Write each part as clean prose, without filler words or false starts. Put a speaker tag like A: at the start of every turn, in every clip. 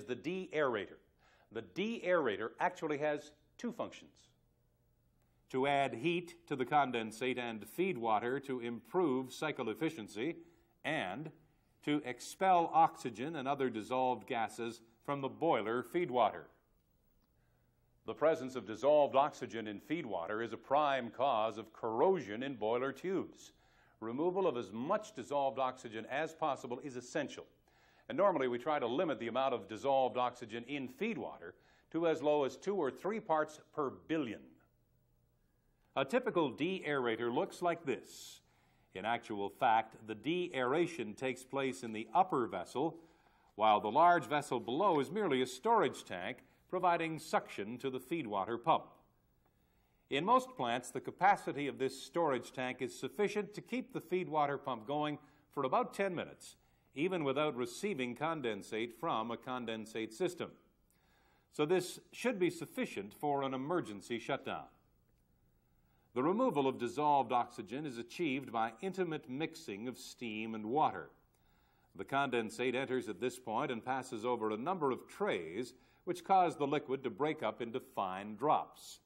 A: the deaerator. The deaerator actually has two functions: to add heat to the condensate and feed water to improve cycle efficiency, and to expel oxygen and other dissolved gases from the boiler feed water. The presence of dissolved oxygen in feed water is a prime cause of corrosion in boiler tubes. Removal of as much dissolved oxygen as possible is essential. And normally we try to limit the amount of dissolved oxygen in feed water to as low as 2 or 3 parts per billion. A typical deaerator looks like this. In actual fact, the deaeration takes place in the upper vessel, while the large vessel below is merely a storage tank providing suction to the feed water pump. In most plants, the capacity of this storage tank is sufficient to keep the feed water pump going for about 10 minutes, even without receiving condensate from a condensate system. So this should be sufficient for an emergency shutdown. The removal of dissolved oxygen is achieved by intimate mixing of steam and water. The condensate enters at this point and passes over a number of trays which cause the liquid to break up into fine drops.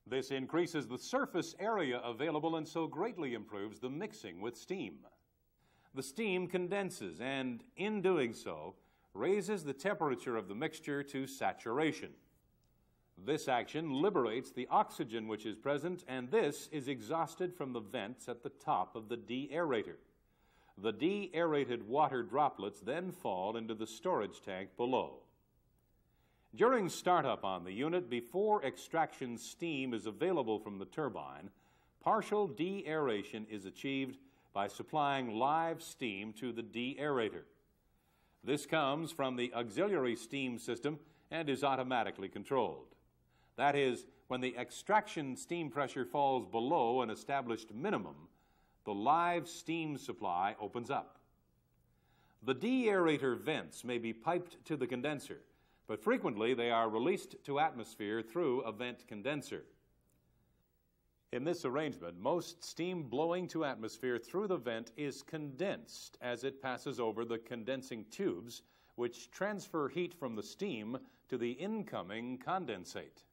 A: This increases the surface area available and so greatly improves the mixing with steam. The steam condenses and, in doing so, raises the temperature of the mixture to saturation. This action liberates the oxygen which is present, and this is exhausted from the vents at the top of the deaerator. The deaerated water droplets then fall into the storage tank below. During startup on the unit, before extraction steam is available from the turbine, partial deaeration is achieved by supplying live steam to the deaerator. This comes from the auxiliary steam system and is automatically controlled. That is, when the extraction steam pressure falls below an established minimum, the live steam supply opens up. The deaerator vents may be piped to the condenser, but frequently they are released to atmosphere through a vent condenser. In this arrangement, most steam blowing to atmosphere through the vent is condensed as it passes over the condensing tubes, which transfer heat from the steam to the incoming condensate.